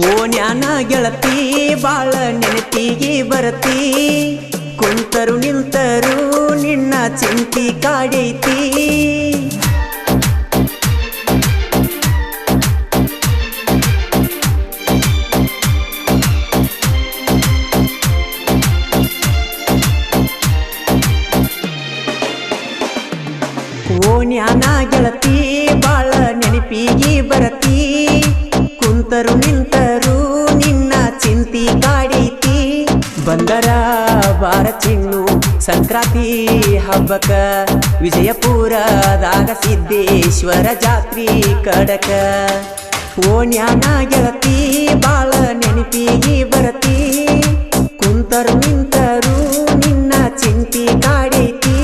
ಓನ್ಯಾನ ಗೆಳತಿ ಬಾಳ ನೆನಪಿಗೆ ಬರತಿ, ಕುಂತರು ನಿಂತರು ನಿನ್ನ ಚಿಂತಿ ಕಾಡೈತಿ. ಓನ್ಯಾನ ಗೆಳತಿ ಬಾಳ ನೆನಪಿಗೆ ಬರತಿ, ಕುಂತರು ನಿಂತರು ನಿನ್ನ ಚಿಂತಿ ಕಾಡೈತಿ. ಬಂದರ ಬಾರ ಚಿನ್ನು ಸಂಕ್ರಾಂತಿ ಹಬ್ಬಕ, ವಿಜಯಪುರದಾಗ ಸಿದ್ದೇಶ್ವರ ಜಾತ್ರಿ ಕಡಕ. ಓನ್ಯಾನ ಗೆಳತಿ ಬಾಳ ನೆನಪಿಗೆ ಬರತಿ, ಕುಂತರು ನಿಂತರು ನಿನ್ನ ಚಿಂತಿ ಕಾಡೈತಿ.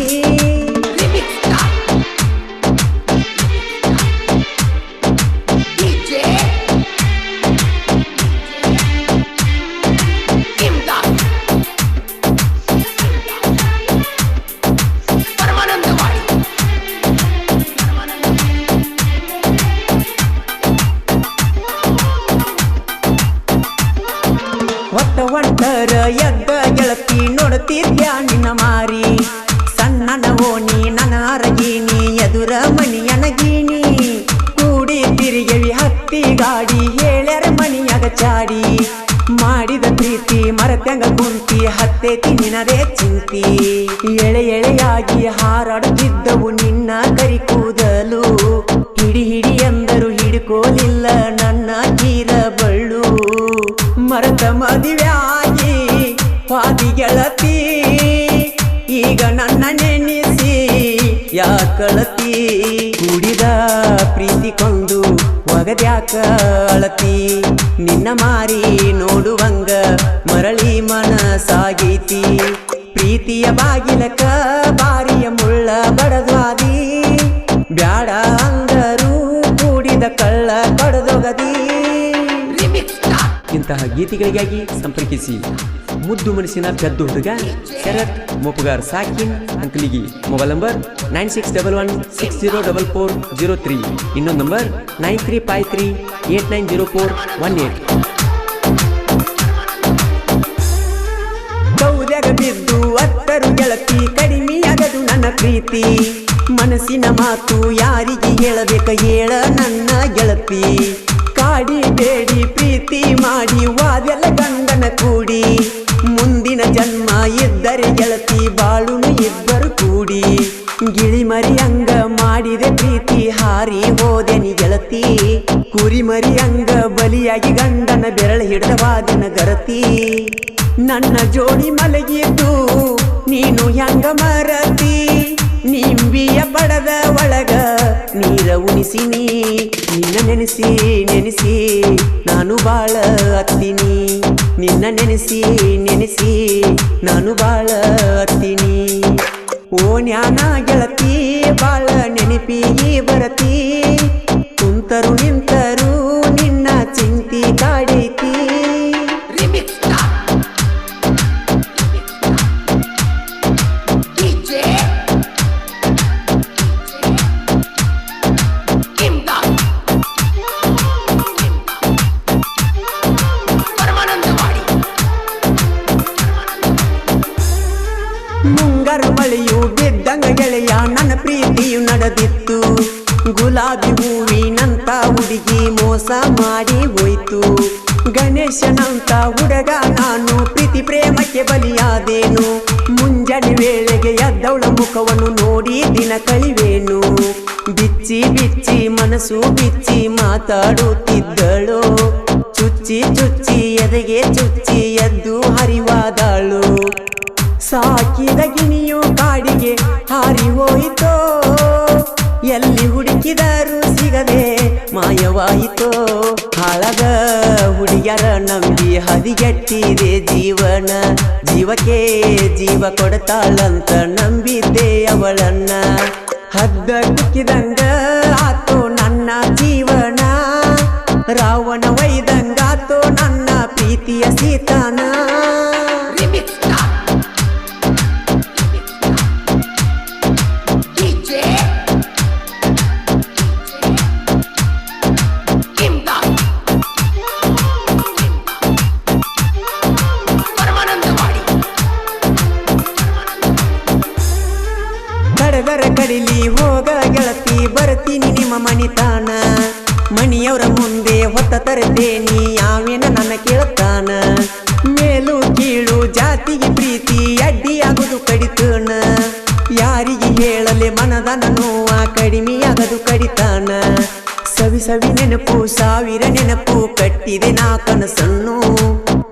ಒಂಟರ ಎದ್ದ ಗೆಳತಿ ನೋಡುತ್ತಿದ್ಯಾ ನಿನ್ನ ಮಾರಿ, ಸಣ್ಣನ ಓಣಿ ನನ್ನ ಅರಗೀನಿ ಎದುರ ಮಣಿಯನಗೀನಿ. ಕೂಡಿ ತಿರುಗವಿ ಹತ್ತಿ ಗಾಡಿ ಹೇಳ್ಯಾರ ಮಣಿಯಾಗ ಚಾಡಿ, ಮಾಡಿದ ಪ್ರೀತಿ ಮರತ್ಯಂಗ ಕುಂತಿ ಹತ್ತೈತಿ ನಿನದೇ ಚಿಂತಿ. ಎಳೆ ಎಳೆಯಾಗಿ ಹಾರಾಡುತ್ತಿದ್ದವು ನಿನ್ನ ಕರಿ ಕೂದಲು, ಹಿಡಿ ಹಿಡಿ ಎಂದರು ಹಿಡ್ಕೋಲಿಲ್ಲ ನನ್ನ ಕೀರ ಬಳ್ಳು. ಮರತ ಮದುವೆಯಾಗಿ ಪಾದಿ ಗೆಳತಿ, ಈಗ ನನ್ನ ನೆನೆಸಿ ಯಾಕಳತಿ. ಕೂಡಿದ ಪ್ರೀತಿ ಕೊಂಡು ಒಗದ್ಯಾಕ ಅಳತಿ, ನಿನ್ನ ಮಾರಿ ನೋಡುವಂಗ ಮರಳಿ ಮನಸಾಗೈತಿ. ಪ್ರೀತಿಯ ಬಾಗಿಲಕ ಬಾರಿಯ ಮುಳ್ಳ ಬಡದ್ವಾದಿ, ಬ್ಯಾಡ ಅಂದರು ಕೂಡಿದ ಕಳ್ಳ ಕಡದೊಗದಿ. ಇಂತಹ ಗೀತೆಗಳಿಗಾಗಿ ಸಂಪರ್ಕಿಸಿ ಮುದ್ದು ಮನಸ್ಸಿನ ಪೆದ್ದು ಹುಡುಗ ಶರತ್ ಮೋಪುಗಾರ್ ಸಾಕಿನ್ ಅಂಕಲಿಗಿ. Mobile number 9611604403. ಇನ್ನೊಂದು ನಂಬರ್ 9353890418. ಕೌದ್ಯಾಗ ಬಿದ್ದು ಅತ್ತರು ಗೆಳತಿ ಕಡಿಮೆಯಾಗದು ನನ್ನ ಪ್ರೀತಿ, ಮನಸ್ಸಿನ ಮಾತು ಯಾರಿಗೆ ಹೇಳಬೇಕ ಹೇಳ ನನ್ನ ಗೆಳತಿ. ಕಾಡಿ ಬೇಡಿ ಪ್ರೀತಿ ಮಾಡಿ ವಾದೆಲ್ಲ ಗಂಡನ ಕೂಡಿ, ಮುಂದಿನ ಜನ್ಮ ಇದ್ದರೆ ಗೆಳತಿ ಬಾಳುನು ಇಬ್ಬರು ಕೂಡಿ. ಗಿಳಿ ಮರಿ ಅಂಗ ಮಾಡಿದೆ ಪ್ರೀತಿ ಹಾರಿ ಹೋದೆನಿ ಗೆಳತಿ, ಕುರಿ ಮರಿ ಅಂಗ ಬಲಿಯಾಗಿ ಗಂಡನ ಬೆರಳು ಹಿಡಿದ ವಾದೆನ ಗರತಿ. ನನ್ನ ಜೋಡಿ ಮಲಗಿದ್ದು ನೀನು ಹೆಂಗ ಮರತಿ, ನಿಂಬಿಯ ಪಡದ ಒಳಗ ನೀರ ಉಣಿಸಿನಿ. ನಿನ್ನ ನೆನೆಸಿ ನೆನೆಸಿ ನಾನು ಬಾಳ ಹತ್ತೀನಿ, ನಿನ್ನ ನೆನೆಸಿ ನೆನೆಸಿ ನಾನು ಬಾಳ ಹತ್ತೀನಿ. ಓನ್ಯಾನ ಗೆಳತಿ ಬಾಳ ನೆನಪಿಗೆ ಬರತಿ, ಕುಂತರು ನಿಂತರು ನಿನ್ನ ಚಿಂತಿ ಕಾಡೈತಿ. ಮುಂಗಾರು ಮಳೆಯು ಬಿದ್ದಂಗ ಗೆಳೆಯ ನನ್ನ ಪ್ರೀತಿಯು ನಡೆದಿತ್ತು, ಗುಲಾಬಿ ಹೂವಿನಂತ ಹುಡುಗಿ ಮೋಸ ಮಾಡಿ ಹೋಯ್ತು. ಗಣೇಶನಂತ ಹುಡುಗ ನಾನು ಪ್ರೀತಿ ಪ್ರೇಮಕ್ಕೆ ಬಲಿಯಾದೇನು, ಮುಂಜಾನೆ ವೇಳೆಗೆ ಎದ್ದವಳ ಮುಖವನ್ನು ನೋಡಿ ದಿನ ಕಳಿವೇನು. ಬಿಚ್ಚಿ ಬಿಚ್ಚಿ ಮನಸ್ಸು ಬಿಚ್ಚಿ ಮಾತಾಡುತ್ತಿದ್ದಳು, ಚುಚ್ಚಿ ಚುಚ್ಚಿ ಎದೆಗೆ ಚುಚ್ಚಿ ಎದ್ದು ಹರಿವಾದಳು. ಸಾಕಿದ ಗಿಣಿಯು ಕಾಡಿಗೆ ಹಾರಿ ಹೋಯಿತೋ, ಎಲ್ಲಿ ಹುಡುಕಿದರೂ ಸಿಗದೆ ಮಾಯವಾಯಿತೋ. ಹಾಳದ ಹುಡುಗಿಯರ ನಂಬಿ ಹದಿಗೆಟ್ಟಿದೆ ಜೀವನ, ಜೀವಕ್ಕೆ ಜೀವ ಕೊಡ್ತಾಳಂತ ನಂಬಿದ್ದೆ ಅವಳನ್ನ. ಹದ್ದ ಕುಕ್ಕಿದಂಗ ಆತೋ ನನ್ನ ಜೀವನ, ರಾವಣ ವೈದಂಗಾತೋ ನನ್ನ ಪ್ರೀತಿಯ ಸೀತಾನ. ಮಣಿಯವರ ಮುಂದೆ ಹೊತ್ತ ತರ್ತೇನಿ ಯಾವೇನ ನನ್ನ ಕೇಳ್ತಾನ ಮೇಲು ಕೀಳು ಜಾತಿಗೆ ಪ್ರೀತಿ ಅಡ್ಡಿಯಾಗುದು ಕಡಿತನ ಯಾರಿಗೆ ಹೇಳಲೆ ಮನದನ ನೋವ ಕಡಿಮೆಯಾಗದು ಕಡಿತಾನ ಸವಿ ಸವಿ ನೆನಪು ಸಾವಿರ ನೆನಪು ಕಟ್ಟಿದೆ ನಾ ಕನಸನ್ನು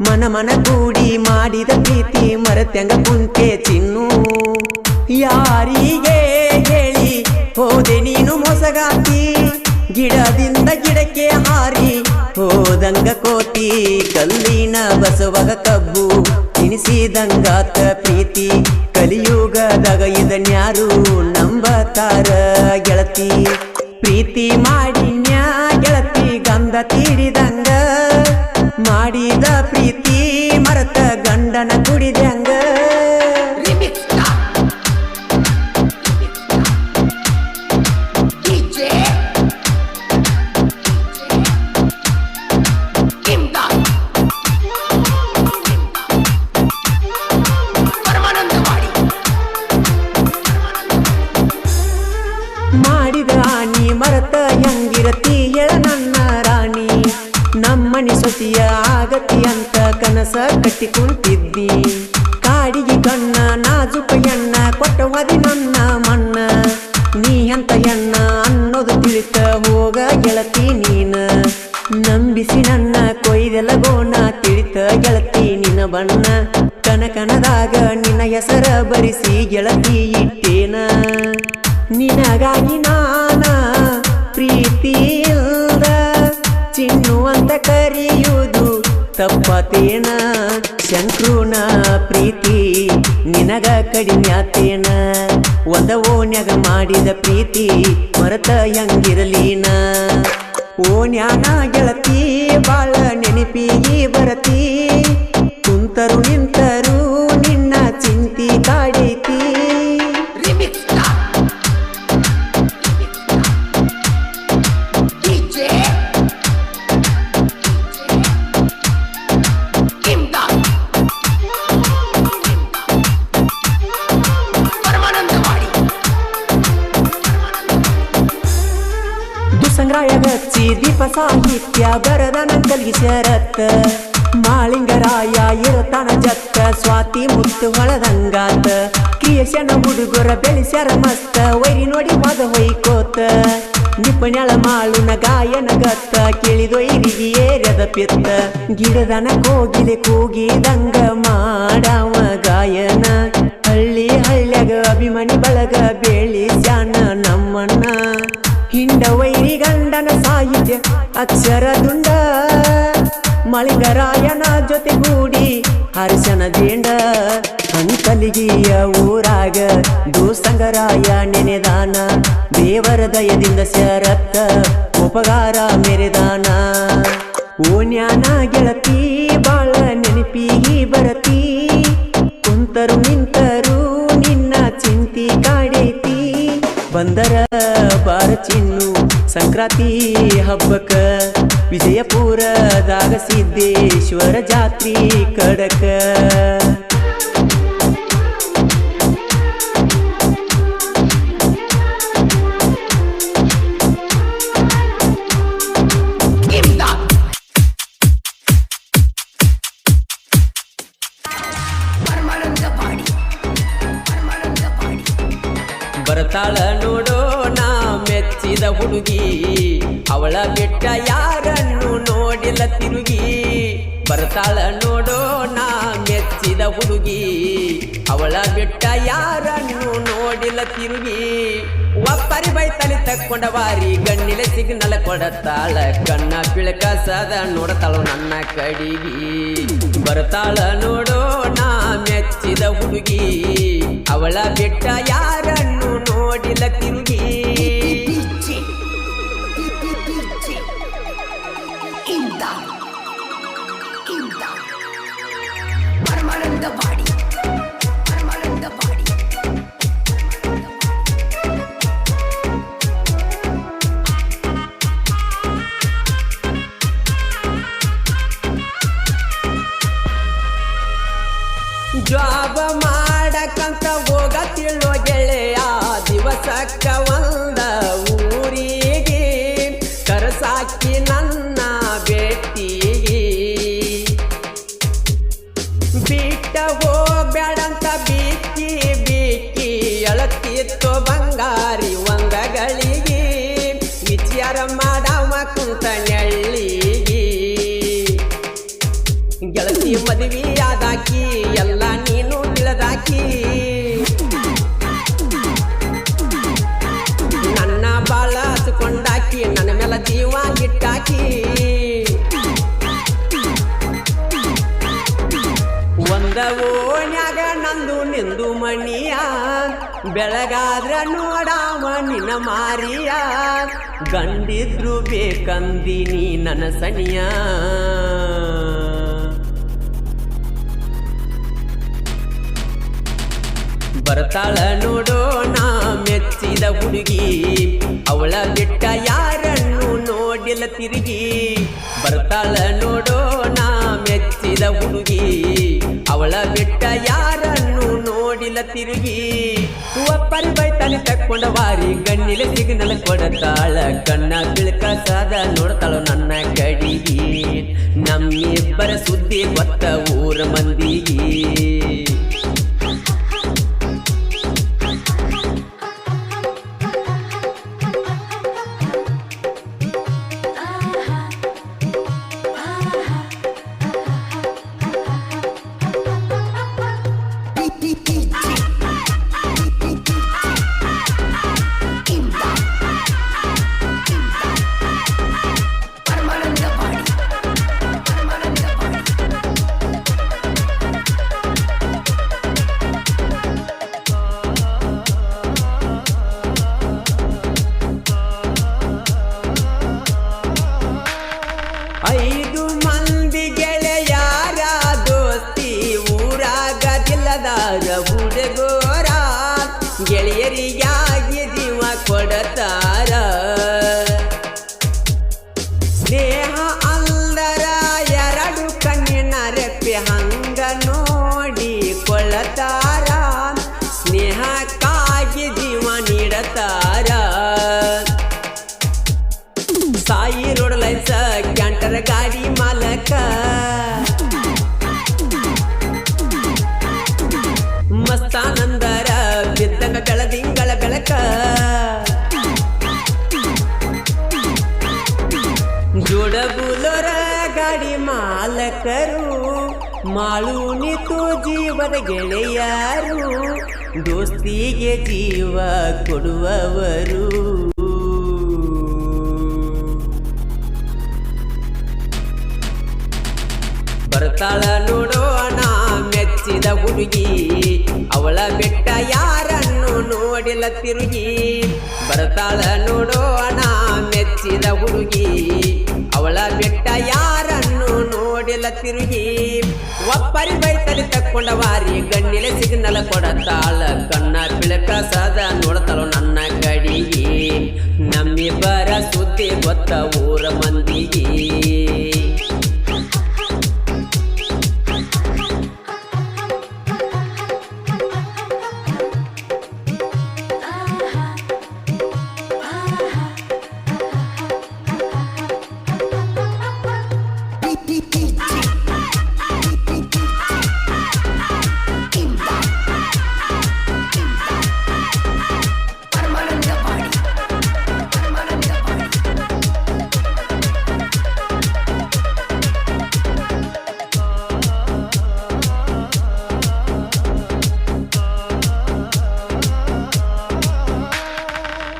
ಮನ ಮನ ಕೂಡಿ ಮಾಡಿದ ಪ್ರೀತಿ ಮರತ್ಯಂಗ ಕುಂತೆ ಚಿನ್ನು ಯಾರಿಗೆ ಹೇಳಿ ಹೋದೆ ನೀನು ಮೊಸಗಾತಿ ಗಿಡದಿಂದ ಗಿಡಕ್ಕೆ ಹಾರಿ ಹೋದಂಗ ಕೋತಿ ಕಲ್ಲಿನ ಬಸವಗ ಕಬ್ಬು ತಿನಿಸಿದಂಗಾತ ಪ್ರೀತಿ ಕಲಿಯುಗದಾಗ ಇದನ್ಯಾರು ನಂಬತಾರ ಗೆಳತಿ ಪ್ರೀತಿ ಮಾಡಿನ್ಯಾ ಗೆಳತಿ ಗಂಧ ತೀಡಿದಂಗ ಮಾಡಿದ ಪ್ರೀತಿ ಮರತ ಗಂಡನ ಕುಡಿದಂಗ ಮಾಡಿದ ಆನಿ ಮರತ ಹೆಂಗಿರತಿ ಎಳ ನನ್ನ ರಾಣಿ ನಮ್ಮನಿ ಸೊಸಿಯ ಆಗತಿ ಅಂತ ಕನಸ ಕಟ್ಟಿ ಕುಂತಿದ್ದಿ ಕಾಡಿಗೆ ಕಣ್ಣ ನಾಜುಕ ಎಣ್ಣ ಕೊಟ್ಟವದಿ ನನ್ನ ಮಣ್ಣ ನೀ ಅಂತ ಎಣ್ಣ ಅನ್ನೋದು ತಿಳಿತ ಹೋಗ ಗೆಳತಿ ನೀನ ನಂಬಿಸಿ ನನ್ನ ಕೊಯ್ದೆಲ್ಲ ಗೋಣ ತಿಳಿತ ಗೆಳತಿ ನಿನ್ನ ಬಣ್ಣ ಕನಕನದಾಗ ನಿನ್ನ ಹೆಸರ ಬರಿಸಿ ಗೆಳತಿ ಇಟ್ಟೇನ ನಿನಗಾಗಿ ನಾನ ಪ್ರೀತಿಯಿಂದ ಚಿನ್ನು ಅಂತ ಕರೆಯುವುದು ತಪ್ಪತೇನ ಶಂಕ್ರುನ ಪ್ರೀತಿ ನಿನಗ ಕಡಿಮೆ ಆತೇನ ಒಂದ ಓಣ್ಯಾಗ ಮಾಡಿದ ಪ್ರೀತಿ ಮರತ ಹೆಂಗಿರಲೀನ ಓಣ್ಯಾನ ಗೆಳತಿ ಬಾಳ ನೆನಪಿಗೆ ಬರತಿ ಕುಂತರು ನಿಂತರು ನಿನ್ನ ಚಿಂತಿ ಕಾಡೈತಿ ಸಂಗ್ರಾಯ ಗಚ್ಚಿ ದೀಪ ಸಾಹಿತ್ಯ ಬರದ ನಂಗಲ್ಗಿ ಶರತ್ ಮಾಳಿಂಗರಾಯ ಇರತಾನ ಜತ್ತ ಸ್ವಾತಿ ಮುತ್ತು ಹೊಳದಂಗಾತ ಕ್ರಿಯೇಷನ್ ಹುಡುಗರ ಬೆಳೆಸ್ಯಾರ ಮಸ್ತ ವೈರಿ ನೋಡಿ ಮದ ಹೊಯ್ಕೋತ ನಿಪಣ್ಯಾಳ ಮಾಳುನ ಗಾಯನ ಗತ್ತ ಕೇಳಿದೊಯ್ರಿಗೆ ಏರ್ಯದ ಪಿತ್ತ ಗಿಡದನ ಕೋಗಿಲೆ ಕೂಗಿದಂಗ ಮಾಡಾವ ಗಾಯನ ಹಳ್ಳಿ ಹಳ್ಳ್ಯಾಗ ಅಭಿಮಾನಿ ಬಳಗ ಬೆಳಿಸ್ಯಾನ ನಮ್ಮಣ್ಣ ಹಿಂಡ ವೈರಿ ಗಂಡನ ಸಾಹಿತ್ಯ ಅಕ್ಷರ ದುಂಡ ಮಳಿಂಗರಾಯನ ಜೊತೆಗೂಡಿ ಹರ್ಷನ ಜೇಂಡ ಅಂತಲಿಗಿಯ ಊರಾಗ ದೂಸಂಗರಾಯ ನೆನೆದಾನ ದೇವರ ದಯದಿಂದ ಶರತ್ತ ಉಪಕಾರ ಮೆರೆದಾನ ಓಣ್ಯಾನ ಗೆಳತಿ ಬಾಳ ನೆನಪಿಗಿ ಬರತಿ ಕುಂತರು ನಿಂತರು ನಿನ್ನ ಚಿಂತಿ ಕಾಡೈತಿ ಬಂದರ ಬಾರ ಚಿನ್ನು ಸಂಕ್ರಾಂತಿ ಹಬ್ಬಕ್ಕ ವಿಜಯಪುರದಾಗ ಸಿದ್ದೇಶ್ವರ ಜಾತ್ರಿ ಕಡಕ ಬರ್ತಾಳ ನೋಡೋ ನಾ ಮೆಚ್ಚಿದ ಹುಡುಗಿ ಅವಳ ಬಿಟ್ಟ ಯಾರನ್ನು ನೋಡಿಲ್ಲ ತಿರುಗಿ ಬರ್ತಾಳ ನೋಡೋ ನಾ ಮೆಚ್ಚಿದ ಹುಡುಗಿ ಅವಳ ಬಿಟ್ಟ ಯಾರನ್ನು ನೋಡಿಲ್ಲ ತಿರುಗಿ ಒಪ್ಪರಿ ಬೈತಲಿ ತಕ್ಕೊಂಡ ವಾರಿ ಗಣ್ಣಿಲೆ ಸಿಗ್ನಲ ಕೊಡತಾಳ ಕಣ್ಣ ಪಿಳಕ ಸದ ನೋಡತಾಳ ನನ್ನ ಕಡಿಗಿ ಬರ್ತಾಳ ನೋಡೋ ನಾ ಮೆಚ್ಚಿದ ಹುಡುಗಿ ಅವಳ ಬಿಟ್ಟ ಯಾರನ್ನು ನೋಡಿಲ್ಲ ತಿರುಗಿ ಜಾಬ ಮಾಡಕಂತ ಹೋಗತಿಳೋ ಗೆಳೆಯ ದಿವಸಕ್ಕ ಒಂದ ಊರಿಗೆ ಕರಸಾಕ ಬೆಳಗಾದ್ರ ನೋಡಾವ ನಿನ್ನ ಮಾರಿಯ ಗಂಡಿದ್ರು ಬೇಕಂದಿನಿ ನನ್ನ ಸನಿಯ ಬರ್ತಾಳ ನೋಡೋ ನಾ ಮೆಚ್ಚಿದ ಹುಡುಗಿ ಅವಳ ಬಿಟ್ಟ ಯಾರನ್ನು ನೋಡಿಲ್ಲ ತಿರುಗಿ ಬರ್ತಾಳ ನೋಡೋ ನಾ ಮೆಚ್ಚಿದ ಹುಡುಗಿ ಅವಳ ಬಿಟ್ಟ ಯಾರನ್ನು ನೋಡಿಲ್ಲ ತಿರುಗಿ ಒಪ್ಪರಿ ಬೈತಾನೆ ತಕ್ಕೊಂಡ ವಾರಿ ಗಣ್ಣಿಲೆ ಸಿಗ್ನಲ್ ಕೊಡತಾಳ ಕಣ್ಣ ಬಿಳ್ಕ ಸಾದ ನೋಡ್ತಾಳು ನನ್ನ ಕಡಿಗಿ ನಮ್ಮಿಬ್ಬರ ಸುದ್ದಿ ಗೊತ್ತ ಊರ ಮಂದಿಗಿ ಐದು ಮಂದಿ ಗೆಳೆಯಾರ ದೋಸ್ತಿ ಊರಾಗದಿಲ್ಲದಾರ ಹುಡುಗೋರ ಗೆಳೆಯರಿಗಾಗಿ ಜೀವ ಕೊಡತಾರ ಸ್ನೇಹ ಅಲ್ಲರ ಎರಡು ಕಣ್ಣಿನ ರೆಪ್ಪೆ ಹಂಗ ನೋಡಿ ಕೊಳ್ಳತಾರ ಸ್ನೇಹಕ್ಕಾಗಿ ಜೀವ ನೀಡತಾರ ಸಾಯಿ ರೋಡ್ ಲೈನ್ಸ ಕ್ಯಾಂಟರ್ ಗಾಡಿ ಮಾಲಕ ಮಸ್ತಾನಂದರ ಬಿದ್ದಂಗ ಬೆಳದಿಂಗಳ ಬೆಳಕ ಜೋಡಗುಲರ ಗಾಡಿ ಮಾಲಕರು ಮಾಳು ನಿತು ಜೀವದ ಗೆಳೆಯರು ದೋಸ್ತಿಗೆ ಜೀವ ಕೊಡುವವರು ಬರ್ತಾಳ ನೋಡೋಣ ಮೆಚ್ಚಿದ ಹುಡುಗಿ ಅವಳ ಬೆಟ್ಟ ಯಾರನ್ನು ನೋಡಿಲ್ಲ ತಿರುಗಿ ಬರ್ತಾಳ ನೋಡೋಣ ಮೆಚ್ಚಿದ ಹುಡುಗಿ ಅವಳ ಬೆಟ್ಟ ಯಾರನ್ನು ನೋಡಿಲ್ಲ ತಿರುಗಿ ಒಪ್ಪರಿ ಬೈತಲಿ ತಕ್ಕೊಂಡ ವಾರಿ ಗಣ್ಣಿಲೆ ಸಿಗ್ನಲ್ ಕೊಡತಾಳ ಕಣ್ಣ ಬಿಳಕ ಸಾದ ನೋಡ್ತಾಳು ನನ್ನ ಕಡಿಗೆ ನಮ್ಮಿಬ್ಬರ ಸುದ್ದಿ ಗೊತ್ತ ಊರ ಮಂದಿಗೆ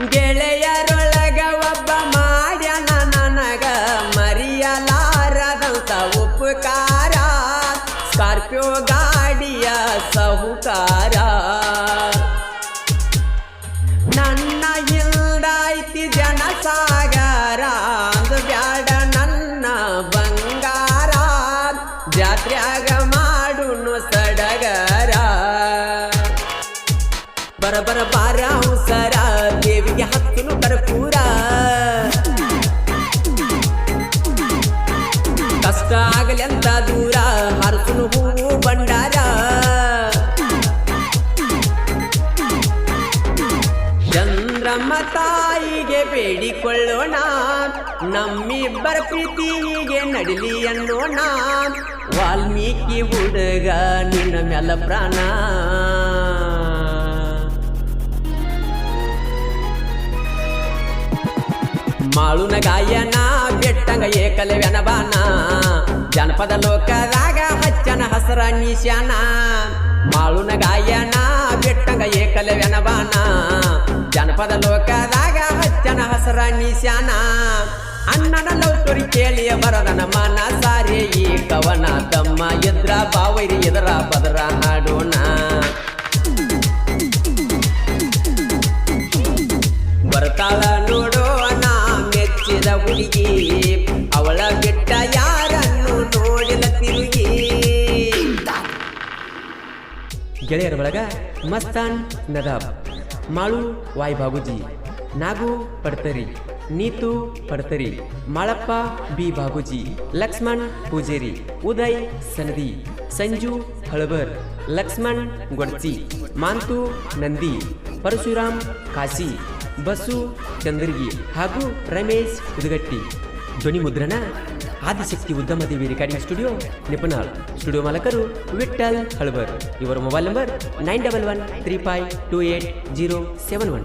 ಗೆಳೆಯರೊಳಗ ಒಬ್ಬ ಮಾಡ್ಯಾನ ನನಗ ಮರಿಯಲಾರದಂತ ಉಪಕಾರ ಸ್ಕಾರ್ಪಿಯೋ ಗಾಡಿಯ ಸಾಹುಕಾರ ನನ್ನ ಹಿಂದೈತಿ ಜನಸಾಗರ ಅಂದು ಬ್ಯಾಡ ನನ್ನ ಬಂಗಾರ ಜಾತ್ರ್ಯಾಗ ಮಾಡುನು ಸಡಗರ ಬರಬರ ಬಾರ ಹುಸರ ದೇವಿಗೆ ಹತ್ತುನು ಕರ್ಪೂರ ಕಷ್ಟ ಆಗಲಿ ಅಂತ ದೂರ ಹರಸುನು ಹೂವು ಬಂಡಾರ ಚಂದ್ರಮ್ಮ ತಾಯಿಗೆ ಬೇಡಿಕೊಳ್ಳೋಣ ನಮ್ಮಿಬ್ಬರ ಪ್ರೀತಿಗೆ ನಡಿಲಿ ಅನ್ನೋಣ ವಾಲ್ಮೀಕಿ ಹುಡುಗ ನಿನ್ನ ಮ್ಯಾಲ ಪ್ರಾಣ ಮಾಳುನ ಗಾಯನ ಬೆಟ್ಟಂಗ ಏಕಲವ್ಯನ ಬಾನ ಜನಪದ ಲೋಕದಾಗ ಹಚ್ಚನ ಹಸರ ನಿಶಾನ ಮಾಳುನ ಗಾಯನ ಬೆಟ್ಟಂಗ ಏಕಲವ್ಯನ ಬಾನ ಜನಪದ ಲೋಕದಾಗ ಹಚ್ಚನ ಹಸರ ನಿಶಾನ ಅಣ್ಣನ ಲವ್ ಸ್ಟೋರಿ ಕೇಳಿಯ ಬರದನ ಮನ ಸಾರೆ ಈ ಕವನ ತಮ್ಮ ಎದ್ರ ಬಾವೈರಿ ಎದರ ಬದರ ಹಾಡೋಣ ಒಳಗ ಮಸ್ತಾನ್ ನದಾಬ್, ಮಾಳು ವಾಯ್ ಬಾಬುಜಿ, ನಾಗು ಪಡ್ತರಿ, ನೀತು ಪಡ್ತರಿ, ಮಾಳಪ್ಪ ಬಿ ಬಾಬುಜಿ, ಲಕ್ಷ್ಮಣ್ ಪೂಜೇರಿ, ಉದಯ್ ಸನದಿ, ಸಂಜು ಹಳಬರ್, ಲಕ್ಷ್ಮಣ್ ಗೊಡ್ಚಿ, ಮಾಂತು ನಂದಿ, ಪರಶುರಾಮ್ ಕಾಶಿ, ಬಸು ಚಂದ್ರಗಿ ಹಾಗೂ ರಮೇಶ್ ಉದಗಟ್ಟಿ. ಧ್ವನಿ ಮುದ್ರಣ Adishakti ಉದ್ಯಮದೇವಿ recording studio ನಿಪುಣಾಳ್. Studio ಮಾಲಕರು Vitthal Halabar. ಇವರ ಮೊಬೈಲ್ ನಂಬರ್ 9113528071.